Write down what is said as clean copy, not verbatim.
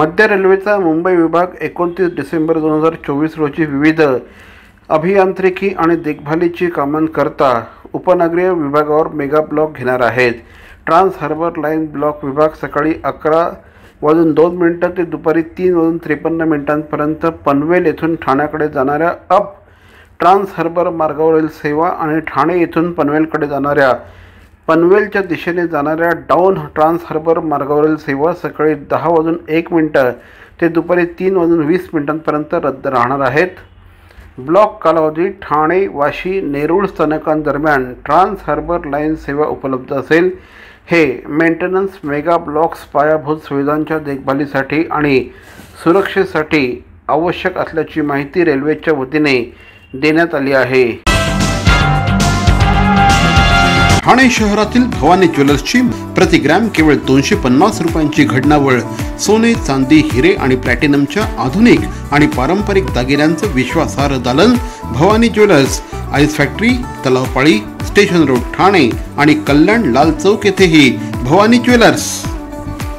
मध्य रेल्वेचा मुंबई विभाग 29 डिसेंबर 2024 रोजी विविध अभियांत्रिकी आणि देखभालीची कामांकरता उपनगरीय विभागावर मेगा ब्लॉक घेणार आहेत. ट्रान्स हार्बर लाईन ब्लॉक विभाग सकाळी 11:02 ते दुपारी 3:53 पनवेल येथून ठाण्याकडे जाणाऱ्या अप ट्रान्स हार्बर मार्गावरील सेवा आणि ठाणे येथून पनवेलकडे जाणाऱ्या पनवेलच्या दिशेने जाणाऱ्या डाऊन ट्रान्स हार्बर मार्गावरील सेवा सकाळी 10:01 ते दुपारी 3:20 रद्द राहणार आहेत. ब्लॉक कालावधी ठाणे, वाशी, नेरूळ स्थानकांदरम्यान ट्रान्स हार्बर लाईन सेवा उपलब्ध असेल. हे मेंटेनन्स मेगा ब्लॉक्स पायाभूत सुविधांच्या देखभालीसाठी आणि सुरक्षेसाठी आवश्यक असल्याची माहिती रेल्वेच्या वतीने देण्यात आली आहे. ठाणे शहरातील भवानी ज्वेलर्सची प्रति ग्रॅम केवळ 250 रुपयांची घडणावळ सोने, चांदी, हिरे आणि प्लॅटिनमच्या आधुनिक आणि पारंपरिक दागिन्यांचं विश्वासार्ह दालन. Bhavani jewellers, ice factory, Talao Pali, station road, Thane आणि कल्याण लाल चौक येथेही भवानी ज्वेलर्स.